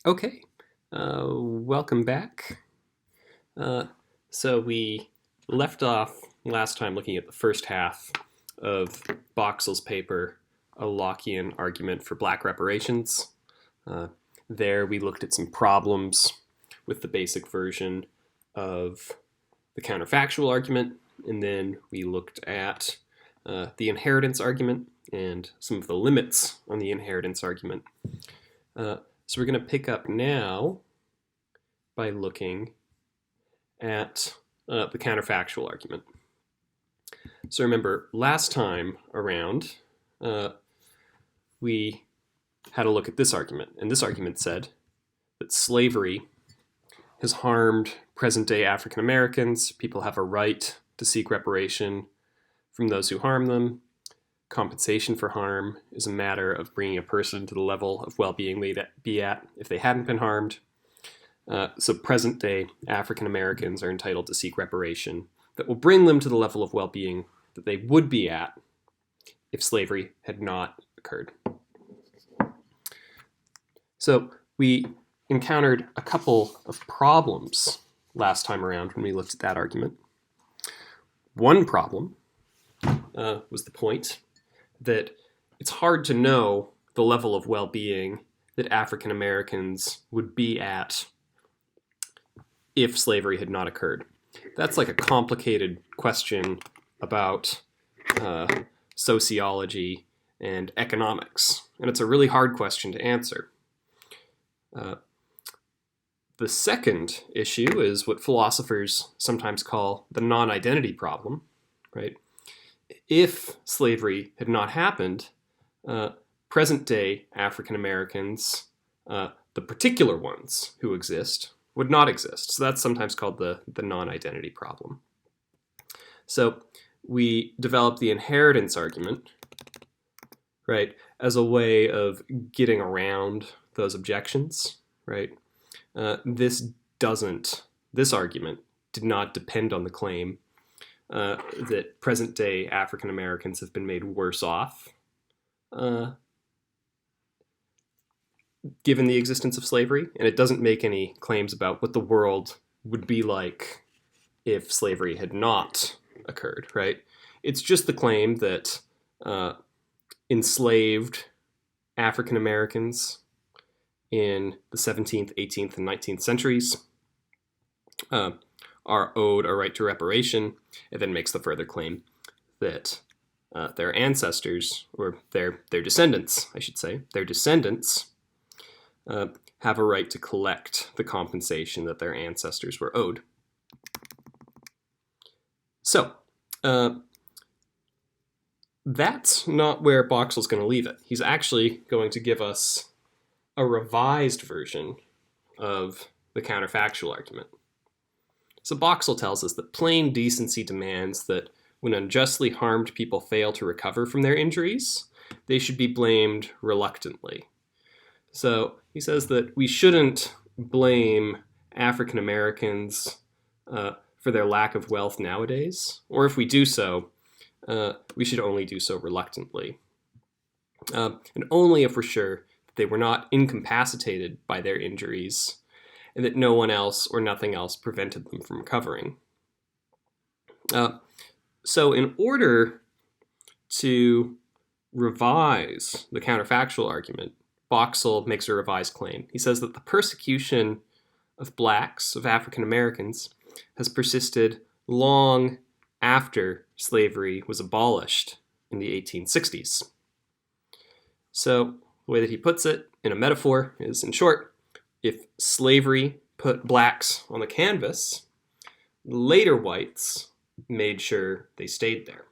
Okay, welcome back. So we left off last time looking at the first half of Boxill's paper, A Lockean Argument for Black Reparations. There we looked at some problems with the basic version of the counterfactual argument, and then we looked at the inheritance argument and some of the limits on the inheritance argument. So we're going to pick up now by looking at the counterfactual argument. So remember, last time around, we had a look at this argument, and this argument said that slavery has harmed present-day African Americans. People have a right to seek reparation from those who harm them. Compensation for harm is a matter of bringing a person to the level of well-being they'd be at if they hadn't been harmed. So present-day African Americans are entitled to seek reparation that will bring them to the level of well-being that they would be at if slavery had not occurred. So we encountered a couple of problems last time around when we looked at that argument. One problem was the point that it's hard to know the level of well-being that African Americans would be at if slavery had not occurred. That's like a complicated question about sociology and economics, and it's a really hard question to answer. The second issue is what philosophers sometimes call the non-identity problem, right? If slavery had not happened, present-day African Americans, the particular ones who exist, would not exist. So that's sometimes called the non-identity problem. So we developed the inheritance argument, right, as a way of getting around those objections, right? This argument did not depend on the claim that present-day African Americans have been made worse off given the existence of slavery, and it doesn't make any claims about what the world would be like if slavery had not occurred, right? It's just the claim that enslaved African Americans in the 17th, 18th, and 19th centuries are owed a right to reparation. It then makes the further claim that their ancestors, or their descendants, I should say, their descendants have a right to collect the compensation that their ancestors were owed. So, that's not where Boxill's going to leave it. He's actually going to give us a revised version of the counterfactual argument. So Boxill tells us that plain decency demands that when unjustly harmed people fail to recover from their injuries, they should be blamed reluctantly. So he says that we shouldn't blame African Americans for their lack of wealth nowadays, or if we do so, we should only do so reluctantly. And only if we're sure that they were not incapacitated by their injuries and that no one else or nothing else prevented them from recovering. So in order to revise the counterfactual argument, Boxill makes a revised claim. He says that the persecution of blacks, of African Americans, has persisted long after slavery was abolished in the 1860s. So the way that he puts it in a metaphor is, in short, if slavery put blacks on the canvas, later whites made sure they stayed there.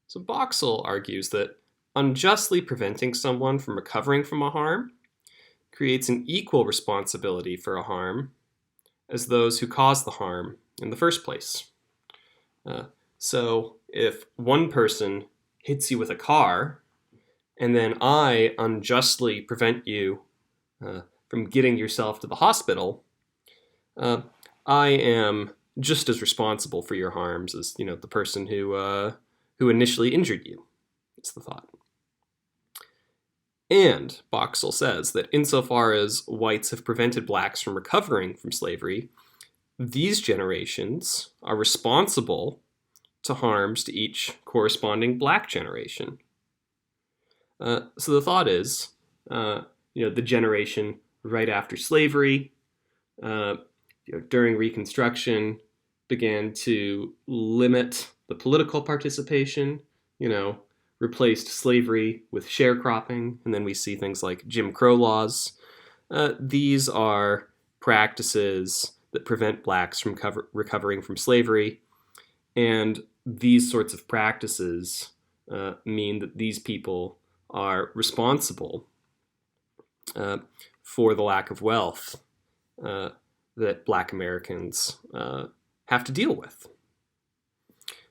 So Boxill argues that unjustly preventing someone from recovering from a harm creates an equal responsibility for a harm as those who caused the harm in the first place. So if one person hits you with a car, and then I unjustly prevent you from getting yourself to the hospital, I am just as responsible for your harms as the person who initially injured you. That's the thought. And Boxill says that insofar as whites have prevented blacks from recovering from slavery, these generations are responsible to harms to each corresponding black generation. So the thought is, the generation right after slavery, during Reconstruction, began to limit the political participation, replaced slavery with sharecropping, and then we see things like Jim Crow laws. These are practices that prevent blacks from recovering from slavery, and these sorts of practices mean that these people are responsible for the lack of wealth that black Americans have to deal with.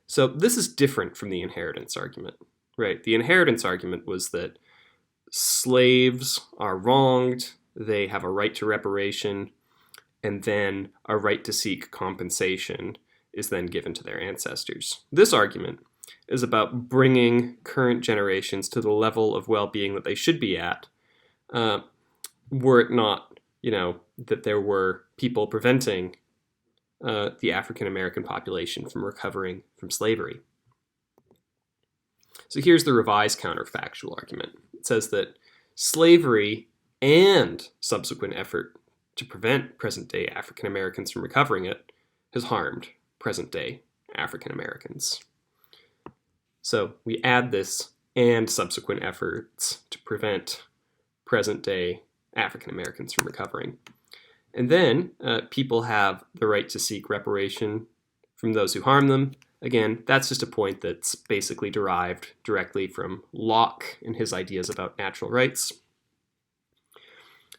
So this is different from the inheritance argument, right? The inheritance argument was that slaves are wronged, they have a right to reparation, and then a right to seek compensation is then given to their ancestors. This argument is about bringing current generations to the level of well-being that they should be at, were it not, that there were people preventing the African American population from recovering from slavery. So here's the revised counterfactual argument. It says that slavery and subsequent effort to prevent present-day African Americans from recovering it has harmed present-day African Americans. So we add this and subsequent efforts to prevent present-day African Americans from recovering. And then people have the right to seek reparation from those who harm them. Again, that's just a point that's basically derived directly from Locke and his ideas about natural rights.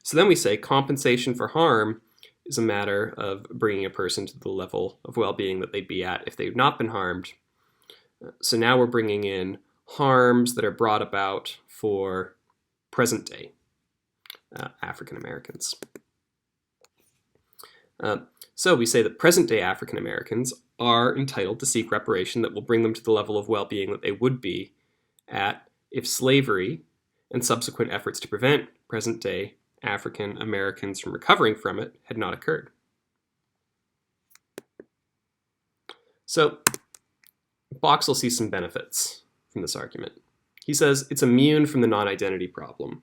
So then we say compensation for harm is a matter of bringing a person to the level of well-being that they'd be at if they've not been harmed. So now we're bringing in harms that are brought about for present-day African Americans. So we say that present-day African Americans are entitled to seek reparation that will bring them to the level of well-being that they would be at if slavery and subsequent efforts to prevent present-day African Americans from recovering from it had not occurred. So Boxill sees some benefits from this argument. He says it's immune from the non-identity problem.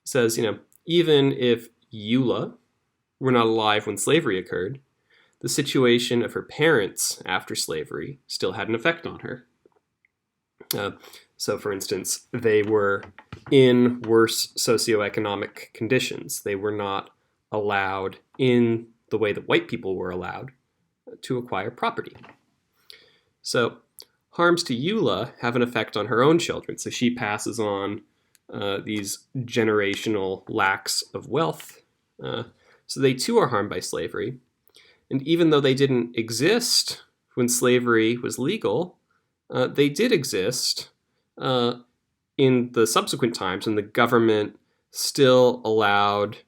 He says, even if Eula were not alive when slavery occurred, the situation of her parents after slavery still had an effect on her. So, for instance, they were in worse socioeconomic conditions. They were not allowed, in the way that white people were allowed, to acquire property. So harms to Eula have an effect on her own children. So she passes on these generational lacks of wealth. So they too are harmed by slavery. And even though they didn't exist when slavery was legal, they did exist in the subsequent times, and the government still allowed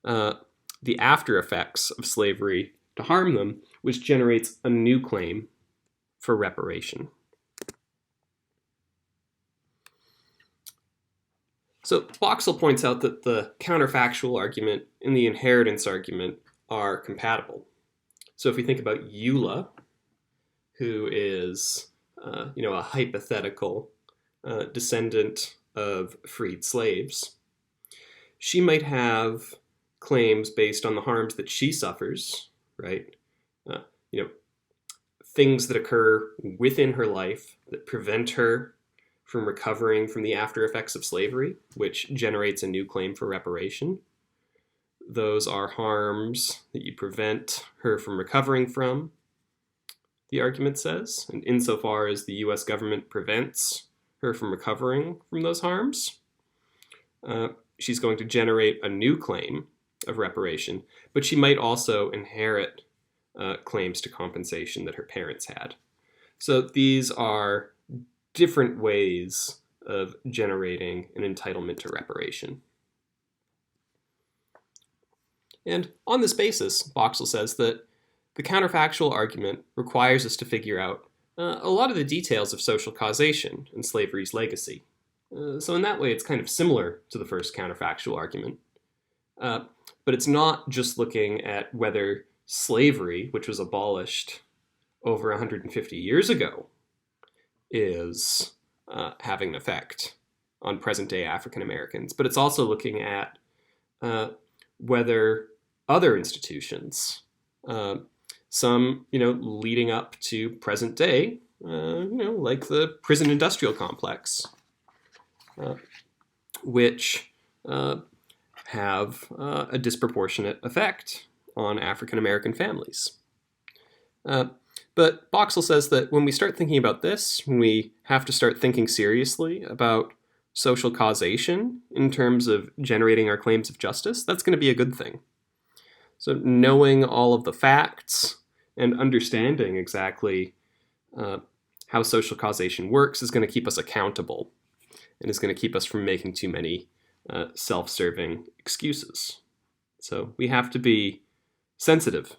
the after effects of slavery to harm them, which generates a new claim for reparation. So Boxill points out that the counterfactual argument and the inheritance argument are compatible. So if we think about Eula, who is a hypothetical descendant of freed slaves, she might have claims based on the harms that she suffers, right? Things that occur within her life that prevent her from recovering from the after effects of slavery, which generates a new claim for reparation. Those are harms that you prevent her from recovering from, the argument says. And insofar as the US government prevents her from recovering from those harms, she's going to generate a new claim of reparation, but she might also inherit claims to compensation that her parents had. So these are different ways of generating an entitlement to reparation. And on this basis, Boxill says that the counterfactual argument requires us to figure out a lot of the details of social causation and slavery's legacy. So in that way, it's kind of similar to the first counterfactual argument. But it's not just looking at whether slavery, which was abolished over 150 years ago, is having an effect on present-day African Americans, but it's also looking at whether other institutions, some leading up to present day, like the prison industrial complex, which have a disproportionate effect on African American families. But Boxill says that when we start thinking about this, when we have to start thinking seriously about social causation in terms of generating our claims of justice, that's going to be a good thing. So knowing all of the facts and understanding exactly how social causation works is going to keep us accountable and is going to keep us from making too many self-serving excuses. So we have to be sensitive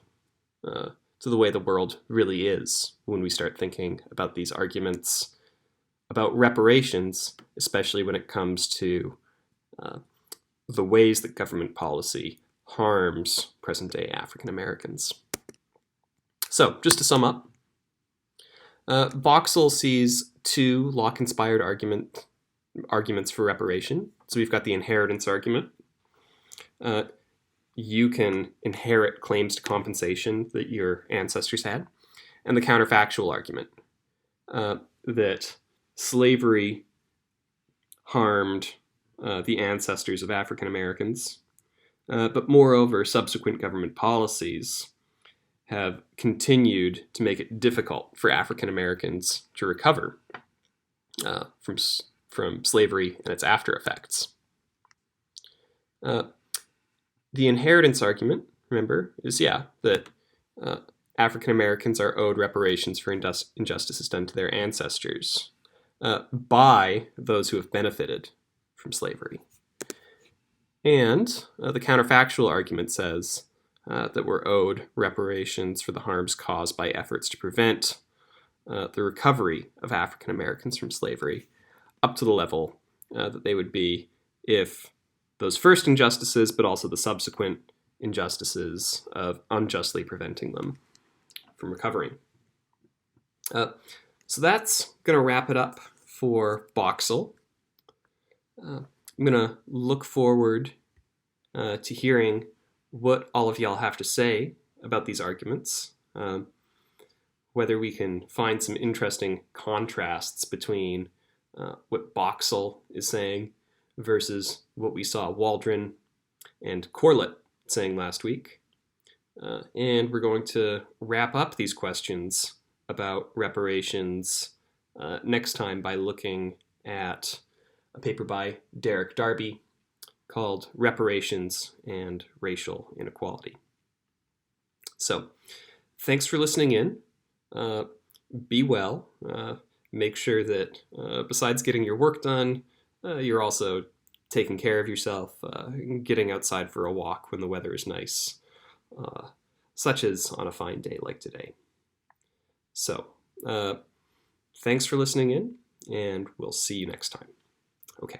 to the way the world really is when we start thinking about these arguments about reparations, especially when it comes to the ways that government policy harms present-day African Americans. So, just to sum up, Boxill sees two Locke-inspired arguments for reparation. So we've got the inheritance argument. You can inherit claims to compensation that your ancestors had. And the counterfactual argument, that slavery harmed the ancestors of African Americans, but moreover, subsequent government policies have continued to make it difficult for African Americans to recover from slavery and its after effects. The inheritance argument, remember, is that African Americans are owed reparations for injustices done to their ancestors by those who have benefited from slavery. And the counterfactual argument says that we're owed reparations for the harms caused by efforts to prevent the recovery of African Americans from slavery up to the level that they would be if those first injustices, but also the subsequent injustices of unjustly preventing them from recovering. So that's going to wrap it up for Boxill. I'm going to look forward to hearing what all of y'all have to say about these arguments, whether we can find some interesting contrasts between what Boxill is saying versus what we saw Waldron and Corlett saying last week. And we're going to wrap up these questions about reparations next time by looking at a paper by Derek Darby called Reparations and Racial Inequality. So, thanks for listening in. Be well. Make sure that besides getting your work done, you're also taking care of yourself, getting outside for a walk when the weather is nice, such as on a fine day like today. So, thanks for listening in, and we'll see you next time. Okay.